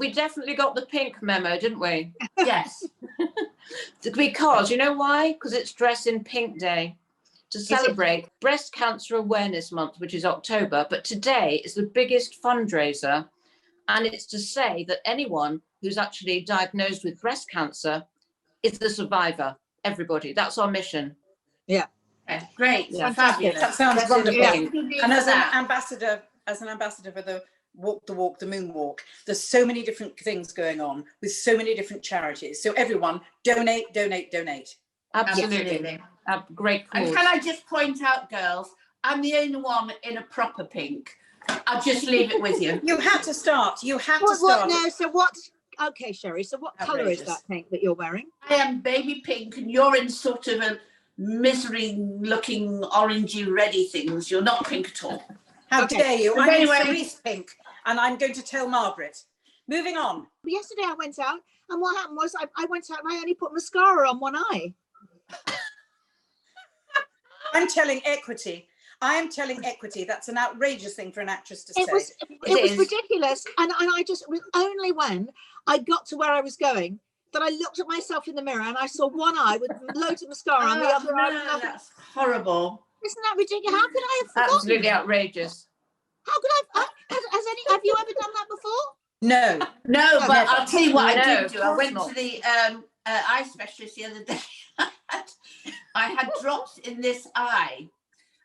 We definitely got the pink memo, didn't we? Yes. Because, you know why? Because it's Dress in Pink Day to celebrate Breast Cancer Awareness Month, which is October. But today is the biggest fundraiser. And it's to say that anyone who's actually diagnosed with breast cancer is the survivor. Everybody. That's our mission. Yeah. Okay, great. Yeah. Fabulous. That sounds Dress in wonderful. Pink. And as an ambassador for the Walk the Walk, the Moonwalk, there's so many different things going on with so many different charities. So everyone, donate, donate, donate. Absolutely. Great cause. And can I just point out, girls, I'm the only one in a proper pink. I'll just leave it with you. You had to start. You had to start. No, so what? Okay, Sherry. So what colour is that pink that you're wearing? I am baby pink, and you're in sort of a misery-looking orangey reddy things. You're not pink at all. How dare you? So I'm anyway, in cerise pink, and I'm going to tell Margaret. Moving on. Yesterday I went out, and what happened was I went out and I only put mascara on one eye. I'm telling Equity. I am telling Equity that's an outrageous thing for an actress to say. It was ridiculous, and I just, it was only when I got to where I was going that I looked at myself in the mirror and I saw one eye with loads of mascara on the other eye. No, that's horrible. Isn't that ridiculous? How could I have forgotten? Absolutely outrageous. How could I have you ever done that before? No. No, but I'll tell you what I No, did do. I went not. to the eye specialist the other day. I had drops in this eye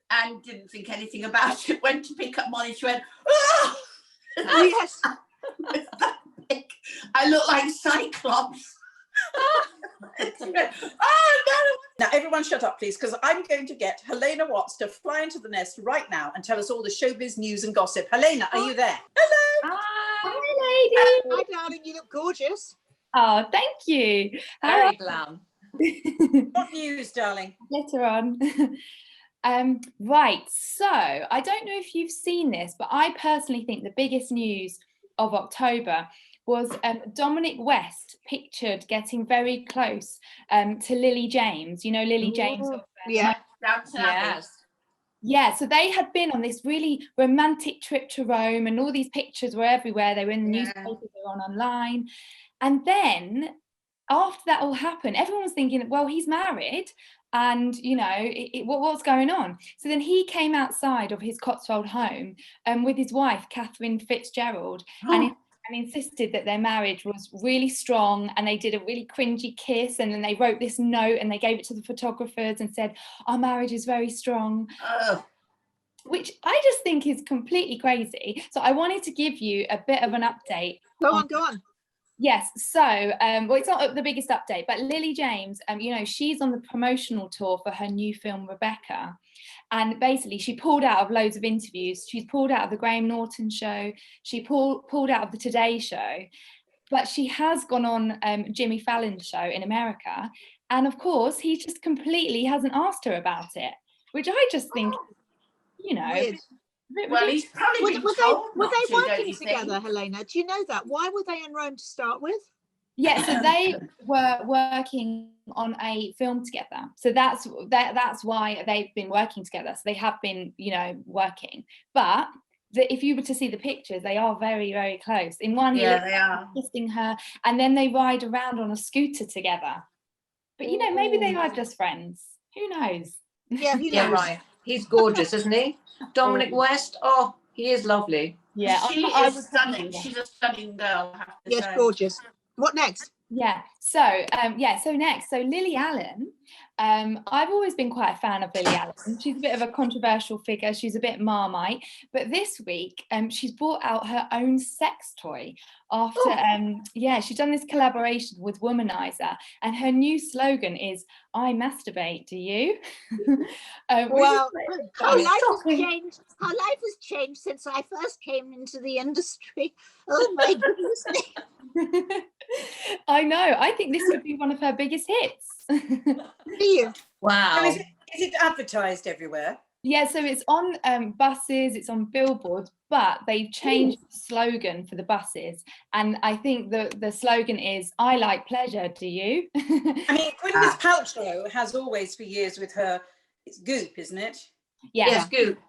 and didn't think anything about it. Went to pick up Molly, she went, oh! Oh, yes. I look like Cyclops. Oh, no. Now, everyone shut up, please, because I'm going to get Helena Watts to fly into the nest right now and tell us all the showbiz news and gossip. Helena, are you there? Hello. Hi, lady. Hi, darling. You look gorgeous. Oh, thank you. Very glam. What news, darling? Later on. Right, so I don't know if you've seen this, but I personally think the biggest news of October was Dominic West pictured getting very close to Lily James. You know Lily James? Yeah. Yes. Yeah, so they had been on this really romantic trip to Rome, and all these pictures were everywhere. They were in the newspapers, they were online. And then after that all happened, everyone was thinking, well, he's married, and you know what's going on. So then he came outside of his Cotswold home with his wife Catherine Fitzgerald, and insisted that their marriage was really strong, and they did a really cringy kiss, and then they wrote this note and they gave it to the photographers and said, our marriage is very strong. Which I just think is completely crazy. So I wanted to give you a bit of an update. Go on. Yes, so well, it's not the biggest update, but Lily James, you know, she's on the promotional tour for her new film Rebecca, and basically she pulled out of loads of interviews. She's pulled out of the Graham Norton show, she pulled out of the Today Show, but she has gone on Jimmy Fallon's show in America, and of course he just completely hasn't asked her about it, which I just think, you know, Weird. Well, he's probably Were they working together, Helena? Do you know that? Why were they in Rome to start with? Yeah, so they were working on a film together. So that's why they've been working together. So they have been, you know, working. But if you were to see the pictures, they are very, very close. In one, they are kissing her, and then they ride around on a scooter together. But you know, maybe they are just friends. Who knows? Yeah, Yeah, right. He's gorgeous, isn't he? Dominic West. Oh, he is lovely. Yeah, she is stunning. She's a stunning girl, I have to say. Yes, gorgeous. What next? Yeah. So next, Lily Allen. I've always been quite a fan of Lily Allen. She's a bit of a controversial figure. She's a bit Marmite, but this week she's brought out her own sex toy after she's done this collaboration with Womanizer, and her new slogan is "I masturbate, do you?" Well, her life has changed since I first came into the industry. Oh my goodness. I know. I think this could be one of her biggest hits. Do you? Wow. So is it advertised everywhere? Yeah, so it's on buses, it's on billboards, but they've changed the slogan for the buses. And I think the slogan is, I like pleasure, do you? I mean, Gwyneth Paltrow has always for years with her, it's Goop, isn't it? Yeah. Yes, Goop.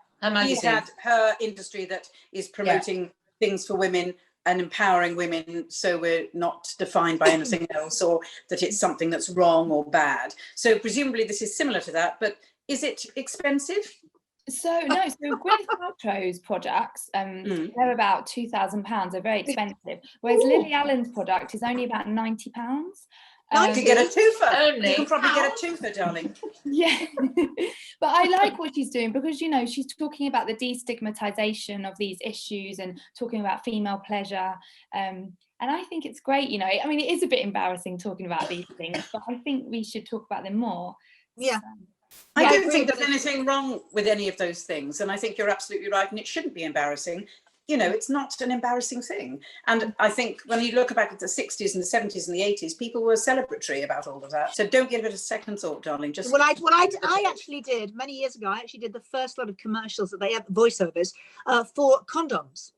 She's had her industry that is promoting things for women and empowering women so we're not defined by anything else, or that it's something that's wrong or bad. So presumably this is similar to that, but is it expensive? So no, so Gwyneth Paltrow's products, they're about £2,000. They're very expensive. Whereas Lily Allen's product is only about £90. You can get a twofer. Only. You can probably get a twofer, darling. Yeah, but I like what she's doing because, you know, she's talking about the destigmatization of these issues and talking about female pleasure. And I think it's great, you know. I mean, it is a bit embarrassing talking about these things, but I think we should talk about them more. Yeah. I Yeah, I don't agree think with there's anything wrong with any of those things. And I think you're absolutely right. And it shouldn't be embarrassing. You know, it's not an embarrassing thing. And I think when you look back at the 60s and the 70s and the 80s, people were celebratory about all of that. So don't give it a second thought, darling. Just Well, I actually did many years ago. I actually did the first lot of commercials that they have, voiceovers for condoms,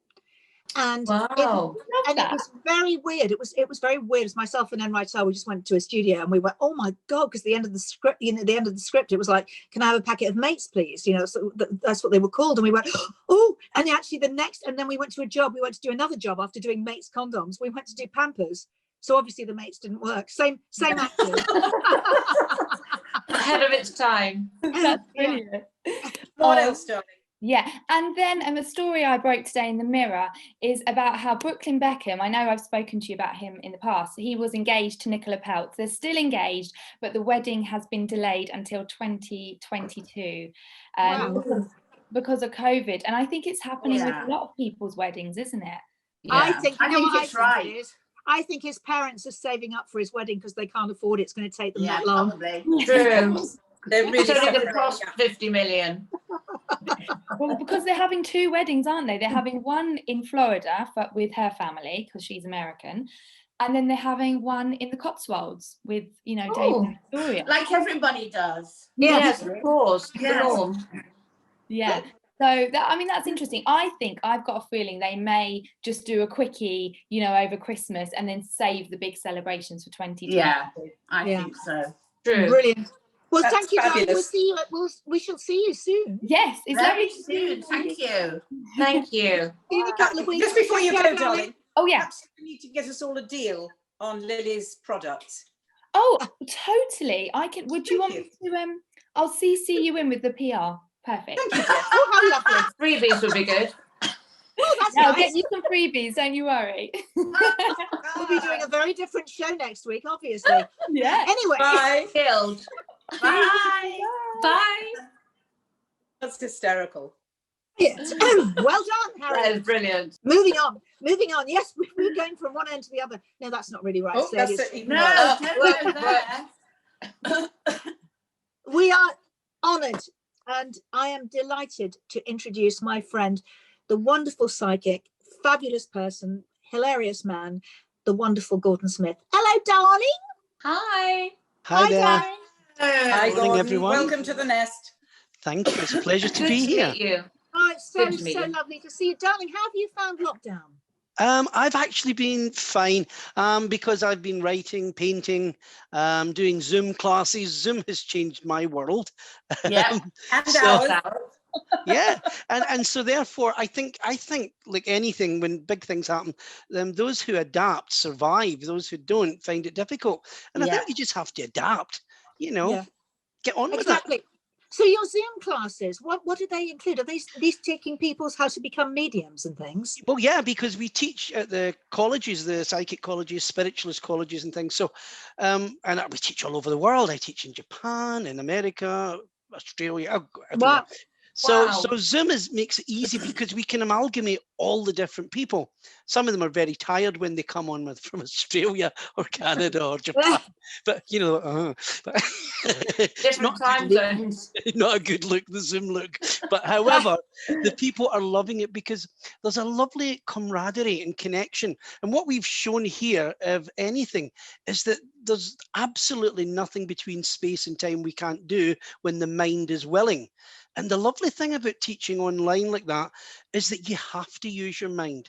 and Wow. it was very weird. It was very weird. It was myself and Enright, we just went to a studio and we went, oh my god, because the end of the script, you know, the end of the script, it was like, can I have a packet of mates, please? You know, so that's what they were called. And we went, oh, and actually and then we went to to do another job after doing mates condoms. We went to do Pampers. So obviously the mates didn't work. Same actors. Ahead of its time. That's brilliant. what else, darling? Yeah, and then a story I broke today in the Mirror is about how Brooklyn Beckham, I know I've spoken to you about him in the past, he was engaged to Nicola Peltz. They're still engaged, but the wedding has been delayed until 2022 because of COVID. And I think it's happening with a lot of people's weddings, isn't it? Yeah. I think it's right. it is. I think his parents are saving up for his wedding because they can't afford it. It's going to take them that long. Probably. True. They're really It's only going to separating. cost 50 million. Well, because they're having two weddings, aren't they? They're having one in Florida with her family because she's American, and then they're having one in the Cotswolds with, you know, David and Victoria. Like everybody does. Yes, of course. The Yes. norm. Yeah. So that, I mean, that's interesting. I think I've got a feeling they may just do a quickie, you know, over Christmas and then save the big celebrations for 2022. Yeah, I think so. True. Brilliant. Well, That's thank you, darling. We'll fabulous. see you. We shall see you soon. Yes, it's Very lovely to see soon. you. Thank you. Thank you. See you in a couple of weeks. Just before you Take go, care, darling, Oh yeah. perhaps you need to get us all a deal on Lily's products. Oh, totally. I can. Would you Thank want me to? I'll CC you in with the PR. Perfect. Thank you, Jess. Oh, how lovely. Freebies would be good. Oh, that's I'll nice. get you some freebies. Don't you worry. We'll be doing a very different show next week, obviously. Yeah. Anyway, Bye. Killed. Bye. Bye. That's hysterical. well done, That Harry. is brilliant. Moving on. Yes, we're going from one end to the other. No, that's not really right. Oh, that's Sadie. it. Even No, worse. don't go there. We are honoured, and I am delighted to introduce my friend, the wonderful psychic, fabulous person, hilarious man, the wonderful Gordon Smith. Hello, darling. Hi. Hi there. darling. Hi, Morning, Gordon. everyone. Welcome to the nest. Thank you. It's a pleasure to Good be to here. meet you. Oh, it's so, Good to meet so you. lovely to see you. Darling, how have you found lockdown? I've actually been fine because I've been writing, painting, doing Zoom classes. Zoom has changed my world. Yeah. And So- ours. Yeah, and so therefore, I think like anything, when big things happen, those who adapt survive. Those who don't find it difficult. And I Yeah. think you just have to adapt. You know, Yeah. get on with it. Exactly. So your Zoom classes, what do they include? Are these teaching people how to become mediums and things? Well, yeah, because we teach at the colleges, the psychic colleges, spiritualist colleges and things. So, and we teach all over the world. I teach in Japan, in America, Australia, everywhere. Wow. So, Wow. so Zoom makes it easy because we can amalgamate all the different people. Some of them are very tired when they come on from Australia or Canada or Japan, but you know, but Different not time zones. not a good look, the Zoom look. But however, the people are loving it because there's a lovely camaraderie and connection. And what we've shown here, if anything, is that there's absolutely nothing between space and time we can't do when the mind is willing. And the lovely thing about teaching online like that is that you have to use your mind.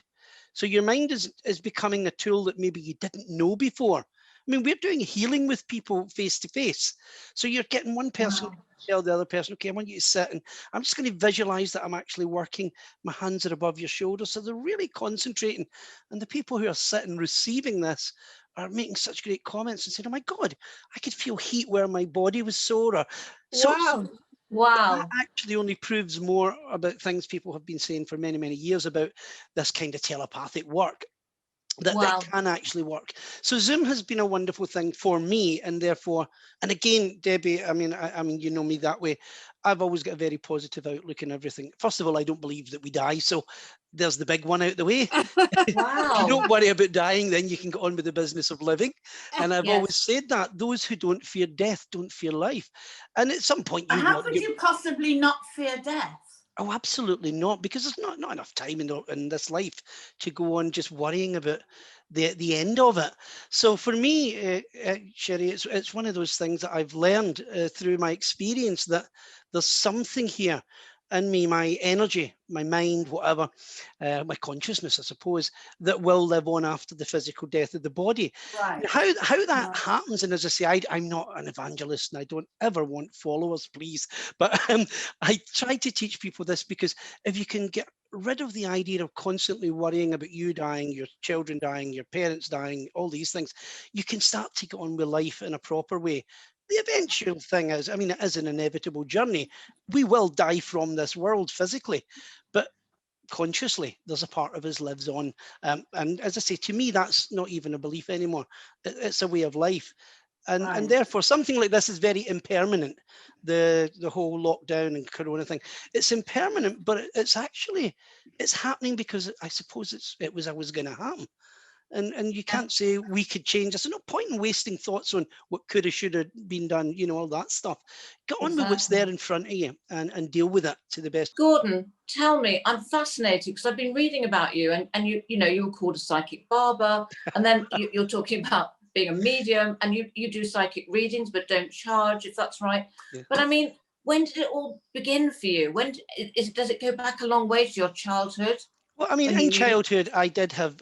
So your mind is becoming a tool that maybe you didn't know before. I mean, we're doing healing with people face to face. So you're getting one person Wow. to tell the other person, okay, I want you to sit, and I'm just going to visualize that I'm actually working. My hands are above your shoulders. So they're really concentrating. And the people who are sitting receiving this are making such great comments and saying, oh my God, I could feel heat where my body was sore. Or, so Wow. that Wow. actually only proves more about things people have been saying for many, many years about this kind of telepathic work. That Wow. can actually work. So Zoom has been a wonderful thing for me, and therefore, and again, Debbie, I mean, you know me that way. I've always got a very positive outlook on everything. First of all, I don't believe that we die, so there's the big one out the way. If you Wow. don't worry about dying, then you can get on with the business of living. And I've always Yes. said that those who don't fear death don't fear life. And at some point, you How will. could you possibly not fear death? Oh, absolutely not, because there's not enough time in this life to go on just worrying about the end of it. So for me, Sherry, it's one of those things that I've learned through my experience, that there's something here in me, my energy, my mind, whatever, my consciousness, I suppose, that will live on after the physical death of the body. Right. How that Right. happens, and as I say, I'm not an evangelist, and I don't ever want followers, please. But I try to teach people this, because if you can get rid of the idea of constantly worrying about you dying, your children dying, your parents dying, all these things, you can start to get on with life in a proper way. The eventual thing is, I mean, it is an inevitable journey. We will die from this world physically, but consciously, there's a part of us lives on. And as I say, to me, that's not even a belief anymore. It's a way of life. And Right. therefore, something like this is very impermanent. The whole lockdown and corona thing, it's impermanent, but it's actually, it's happening because I suppose it was always going to happen. And you can't say we could change. There's no point in wasting thoughts on what could have, should have been done, all that stuff. Get on with what's there Exactly. in front of you, and deal with it to the best. Gordon, tell me, I'm fascinated because I've been reading about you, and you were called a psychic barber, and then you're talking about being a medium, and you do psychic readings but don't charge, if that's right. Yeah. But I mean, when did it all begin for you? Does it go back a long way to your childhood? Well, I mean, When in you knew? childhood, I did have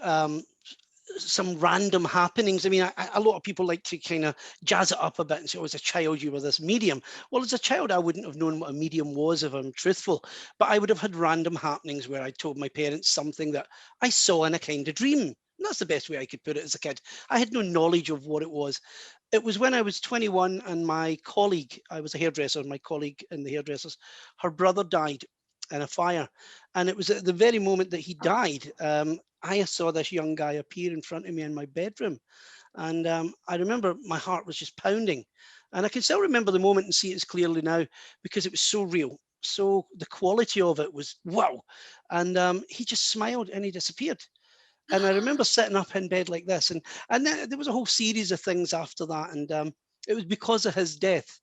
some random happenings. I mean, a lot of people like to kind of jazz it up a bit and say, oh, as a child, you were this medium. Well, as a child, I wouldn't have known what a medium was, if I'm truthful, but I would have had random happenings where I told my parents something that I saw in a kind of dream. And that's the best way I could put it as a kid. I had no knowledge of what it was. It was when I was 21, and my colleague, I was a hairdresser, my colleague in the hairdressers, her brother died in a fire. And it was at the very moment that he died, I saw this young guy appear in front of me in my bedroom. And I remember my heart was just pounding. And I can still remember the moment and see it as clearly now, because it was so real. So the quality of it was wow. And he just smiled and he disappeared. And I remember sitting up in bed like this. And then there was a whole series of things after that. And it was because of his death.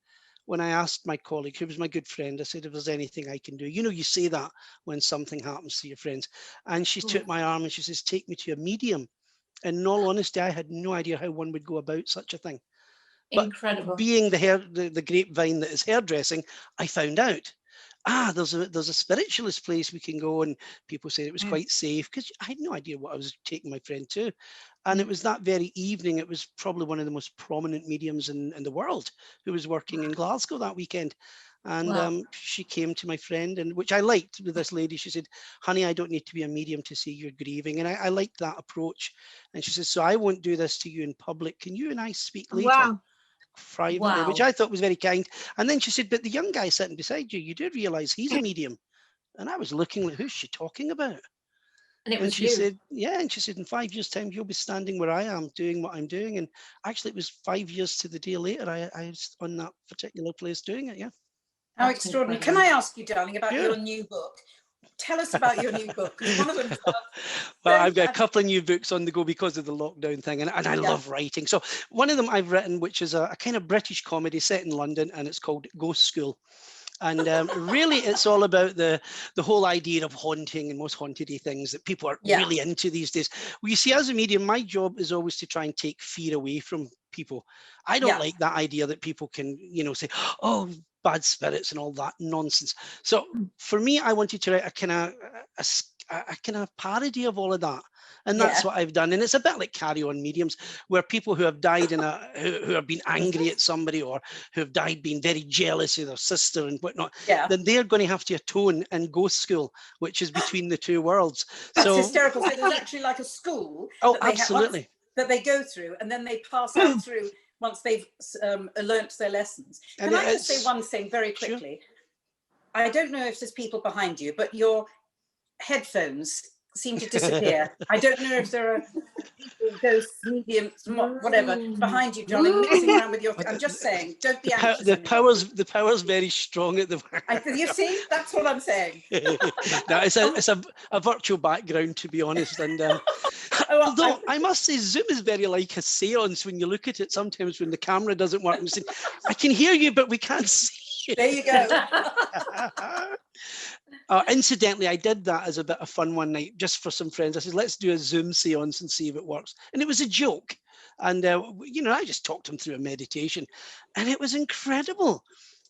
When I asked my colleague, who was my good friend, I said, if there's anything I can do. You say that when something happens to your friends. And she took my arm and she says, take me to a medium. And in all honesty, I had no idea how one would go about such a thing. But Incredible. being the grapevine that is hairdressing, I found out, there's a spiritualist place we can go. And people said it was quite safe, because I had no idea what I was taking my friend to. And it was that very evening, it was probably one of the most prominent mediums in the world, who was working in Glasgow that weekend. And Wow. she came to my friend, and which I liked with this lady. She said, honey, I don't need to be a medium to see you're grieving. And I liked that approach. And she says, so I won't do this to you in public. Can you and I speak later? Wow. Privately, which Wow. I thought was very kind. And then she said, but the young guy sitting beside you, you do realize he's a medium. And I was looking like, who's she talking about? And it And was she you. said, yeah. And she said, in 5 years' time, you'll be standing where I am doing what I'm doing. And actually, it was 5 years to the day later, I was on that particular place doing it. Yeah. How That's extraordinary. Can incredible. I ask you, darling, about Sure. your new book? Tell us about your new book, because one of them Well, I've got a couple of new books on the go because of the lockdown thing, and I love writing. So one of them I've written, which is a kind of British comedy set in London, and it's called Ghost School. And really, it's all about the whole idea of haunting and most haunted-y things that people are really into these days. Well, you see, as a medium, my job is always to try and take fear away from people. I don't like that idea that people can, say, oh, bad spirits and all that nonsense. So for me, I wanted to write a kind of a kind of parody of all of that. And that's what I've done. And it's a bit like Carry On Mediums, where people who have died who have been angry at somebody, or who have died being very jealous of their sister and whatnot, then they're going to have to atone in ghost school, which is between the two worlds. That's hysterical. So there's actually like a school absolutely. that they go through, and then they pass out through once they've learnt their lessons. Can I just say one thing very quickly? Sure. I don't know if there's people behind you, but your headphones seem to disappear. I don't know if there are those mediums, whatever, behind you, darling, messing around with your. I'm just saying, don't be anxious. The power's very strong at the moment. You see, that's what I'm saying. No, it's a virtual background, to be honest. And although I must say, Zoom is very like a seance when you look at it. Sometimes when the camera doesn't work, and say, I can hear you, but we can't see you. There you go. Incidentally, I did that as a bit of fun one night, just for some friends. I said, let's do a Zoom seance and see if it works. And it was a joke. And, I just talked them through a meditation, and it was incredible.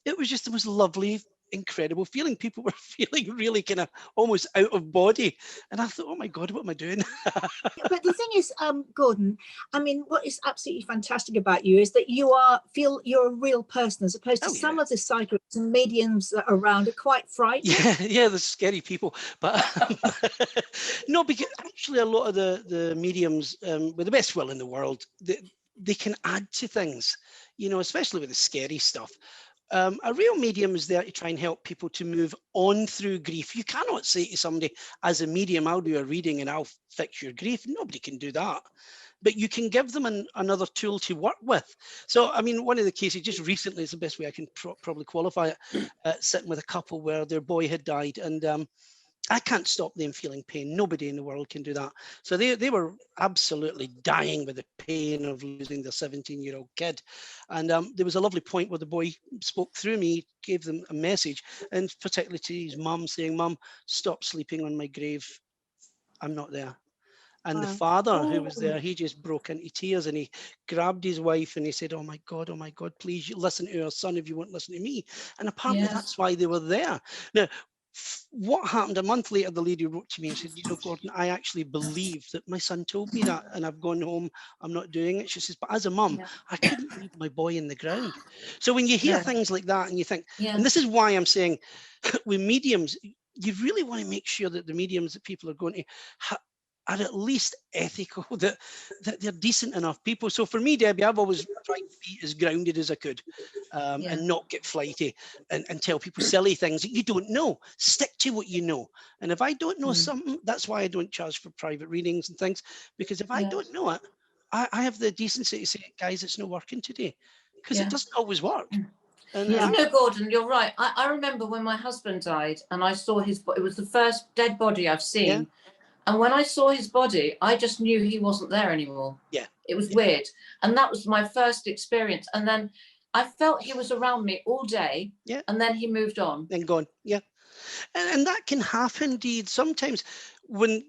It was just the most lovely, incredible feeling. People were feeling really kind of almost out of body. And I thought, oh my God, what am I doing? But the thing is, Gordon, I mean, what is absolutely fantastic about you is that feel you're a real person, as opposed to some of the psychics and mediums that are around are quite frightening. Yeah, they're scary people. But no, because actually a lot of the mediums, with the best will in the world, they can add to things, especially with the scary stuff. A real medium is there to try and help people to move on through grief. You cannot say to somebody, as a medium, I'll do a reading and I'll fix your grief. Nobody can do that. But you can give them another tool to work with. So, I mean, one of the cases just recently is the best way I can probably qualify it, sitting with a couple where their boy had died, and I can't stop them feeling pain. Nobody in the world can do that. So they were absolutely dying with the pain of losing their 17-year-old kid. And there was a lovely point where the boy spoke through me, gave them a message, and particularly to his mum, saying, Mum, stop sleeping on my grave. I'm not there. And the father who was there, he just broke into tears, and he grabbed his wife and he said, oh my God, please listen to our son if you won't listen to me. And apparently that's why they were there. Now, what happened a month later, the lady wrote to me and said, Gordon, I actually believe that my son told me that, and I've gone home, I'm not doing it. She says, but as a mum, I couldn't leave my boy in the ground. So when you hear things like that and you think, and this is why I'm saying with mediums, you really want to make sure that the mediums that people are going to are at least ethical, that they're decent enough people. So for me, Debbie, I've always tried to be as grounded as I could, and not get flighty and tell people silly things that you don't know. Stick to what you know. And if I don't know something, that's why I don't charge for private readings and things, because if I don't know it, I have the decency to say, guys, it's not working today, because it doesn't always work. And, Gordon, you're right. I remember when my husband died and I saw it was the first dead body I've seen. And when I saw his body, I just knew he wasn't there anymore. It was weird. And that was my first experience. And then I felt he was around me all day. And then he moved on. Then gone. And that can happen indeed. Sometimes when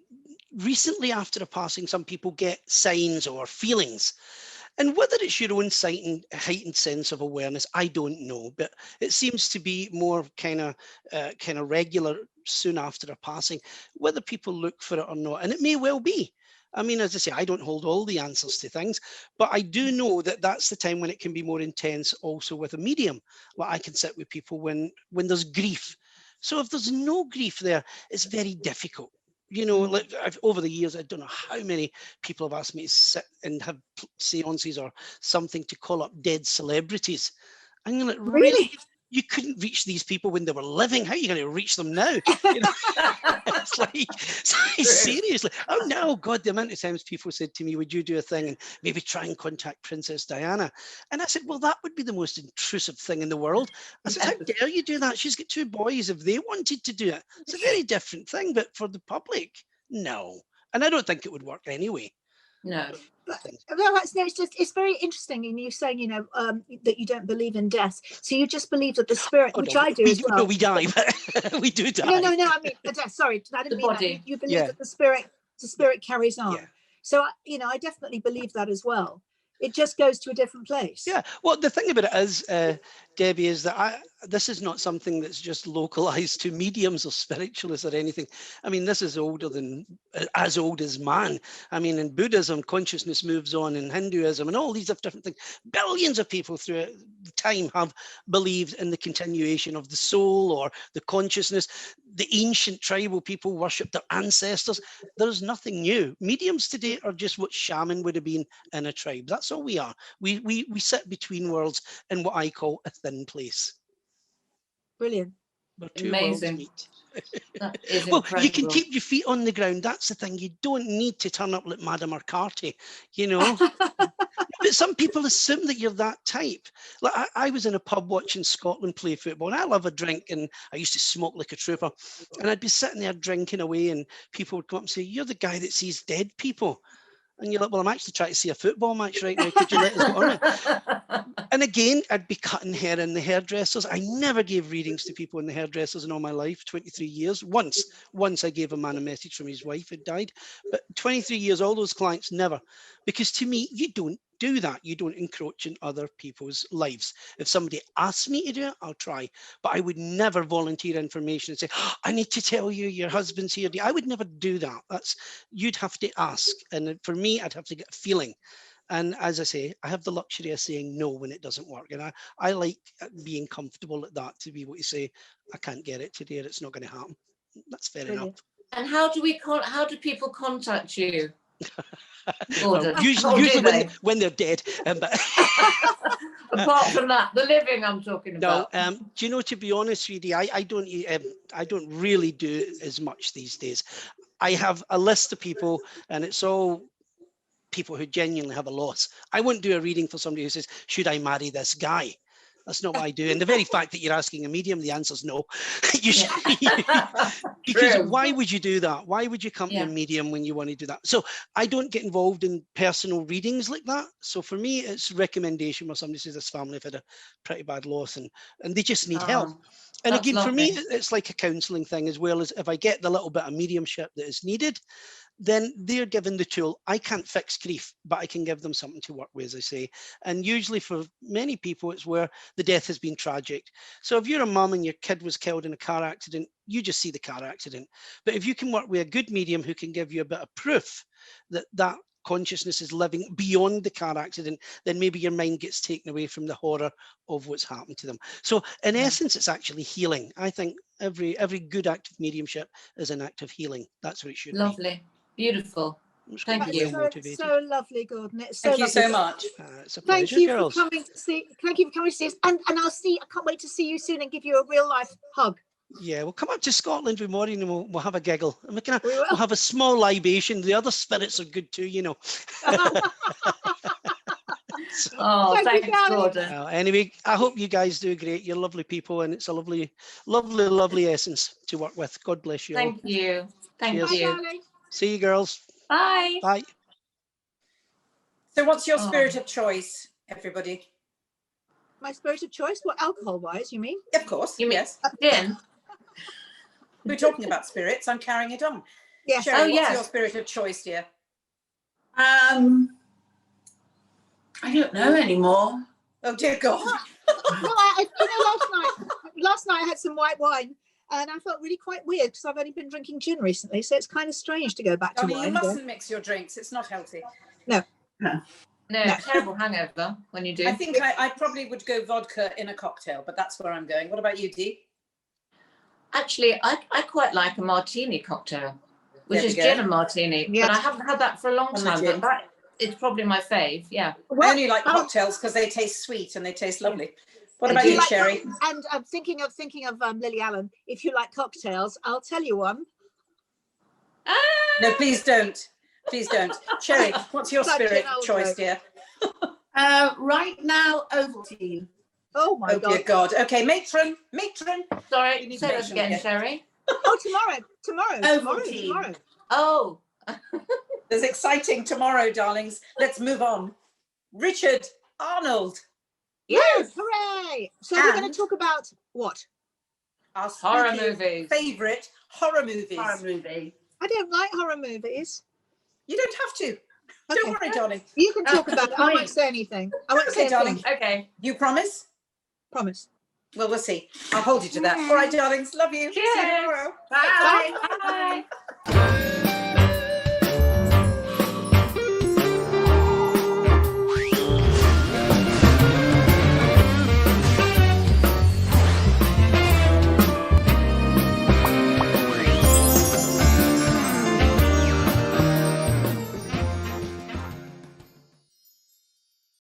recently after a passing, some people get signs or feelings. And whether it's your own heightened sense of awareness, I don't know, but it seems to be more kind of regular soon after a passing, whether people look for it or not. And it may well be. I mean, as I say, I don't hold all the answers to things, but I do know that that's the time when it can be more intense also with a medium. Like I can sit with people when there's grief. So if there's no grief there, it's very difficult. Like over the years, I don't know how many people have asked me to sit and have seances or something to call up dead celebrities. And you're like, really? You couldn't reach these people when they were living. How are you going to reach them now? It's like, seriously. Oh no, God, the amount of times people said to me, would you do a thing and maybe try and contact Princess Diana? And I said, well, that would be the most intrusive thing in the world. I said, how dare you do that? She's got 2 boys. If they wanted to do it, it's a very different thing. But for the public, no. And I don't think it would work anyway. No. It's very interesting in you saying, that you don't believe in death. So you just believe that the spirit, I do as well. No, we die, but we do die. No, I mean, sorry, I didn't mean that. You believe that the spirit carries on. So, I definitely believe that as well. It just goes to a different place. Yeah. Well, the thing about it is, Debbie, is that this is not something that's just localized to mediums or spiritualists or anything. I mean, this is older than, as old as man. I mean, in Buddhism, consciousness moves on, in Hinduism, and all these different things. Billions of people throughout time have believed in the continuation of the soul or the consciousness. The ancient tribal people worship their ancestors. There's nothing new. Mediums today are just what shaman would have been in a tribe. That's all we are. We sit between worlds in what I call a thin place. Brilliant. Where two Amazing. worlds meet. That is Well, incredible. you can keep your feet on the ground. That's the thing. You don't need to turn up like Madame Arcati, you know. But some people assume that you're that type. Like I was in a pub watching Scotland play football, and I love a drink, and I used to smoke like a trooper. And I'd be sitting there drinking away, and people would come up and say, "You're the guy that sees dead people." And you're like, "Well, I'm actually trying to see a football match right now. Could you let us go on it?" And again, I'd be cutting hair in the hairdressers. I never gave readings to people in the hairdressers in all my life, 23 years. Once I gave a man a message from his wife who died. But 23 years, all those clients, never. Because to me, you don't do that. You don't encroach in other people's lives. If somebody asks me to do it, I'll try. But I would never volunteer information and say, "I need to tell you your husband's here." I would never do that. You'd have to ask. And for me, I'd have to get a feeling. And as I say, I have the luxury of saying no when it doesn't work. And I like being comfortable at that, to be able to say, "I can't get it today, or it's not going to happen." That's fair enough. And how do people contact you? Well, usually when they're dead. But apart from that, the living I'm talking about. No, do you know, to be honest with you, I don't really do as much these days. I have a list of people, and it's all people who genuinely have a loss. I wouldn't do a reading for somebody who says, "Should I marry this guy?" That's not what I do. And the very fact that you're asking a medium, the answer is no. You should, because True. why would you do that? Why would you come to a medium when you want to do that? So I don't get involved in personal readings like that. So for me, it's recommendation where somebody says this family have had a pretty bad loss and they just need help. And That's again, for me, lovely. it's like a counselling thing, as well as if I get the little bit of mediumship that is needed, then they're given the tool. I can't fix grief, but I can give them something to work with, as I say. And usually for many people, it's where the death has been tragic. So if you're a mum and your kid was killed in a car accident, you just see the car accident. But if you can work with a good medium who can give you a bit of proof that that consciousness is living beyond the car accident, then maybe your mind gets taken away from the horror of what's happened to them. So in essence, it's actually healing. I think every good act of mediumship is an act of healing. That's what it should be. Lovely. Beautiful. Thank you. So lovely, Gordon. It's so Thank you lovely. so much. It's a pleasure, Thank you girls. for coming to see. Thank you for coming to see us. And I'll see. I can't wait to see you soon and give you a real life hug. Yeah, we'll come up to Scotland with Maureen and we'll have a giggle. And we'll have a small libation. The other spirits are good too, you know. Oh, thanks, Gordon. Anyway, I hope you guys do great. You're lovely people, and it's a lovely, lovely, lovely essence to work with. God bless you all. Thank you. Thank Cheers. you. Darling. See you, girls. Bye. Bye. So what's your spirit of choice, everybody? My spirit of choice? What, alcohol-wise, you mean? Of course, You mean yes. gin? We're talking about spirits. I'm carrying it on. Yes. Sherry, Oh, what's yes. your spirit of choice, dear? I don't know anymore. Oh, dear God. No, last night I had some white wine and I felt really quite weird because I've only been drinking gin recently, so it's kind of strange to go back to I mean, wine. you mustn't mix your drinks. It's not healthy. No, terrible hangover when you do. I think I probably would go vodka in a cocktail, but that's where I'm going. What about you, Dee? Actually, I quite like a martini cocktail, which There is we go. gin and martini. Yeah. But I haven't had that for a long On the time. gin. But it's probably my fave. Yeah. I only like cocktails because they taste sweet and they taste lovely. What about do. you, Sherry? And I'm thinking of Lily Allen. If you like cocktails, I'll tell you one. No, please don't. Please don't. Sherry, what's your Such an spirit old choice, joke. dear? Right now, Ovaltine. Oh my Oh, dear God. God. Okay, matron. Sorry, You need say to that mention again, it. Sherry. Oh, tomorrow. Ovaltine. Oh, There's exciting tomorrow, darlings. Let's move on. Richard Arnold, yes. Hooray! So we're going And- to talk about what? our Horror spooky movies. favourite horror movies. Horror movie. I don't like horror movies. You don't have to. Okay. Don't worry, darling. You can talk about it. I won't Fine. say anything. I won't Okay, say darling. anything. Okay. You promise? Promise. Well, we'll see. I'll hold you to that. All right, darlings. Love you. See you Cheers. tomorrow. Bye. Bye.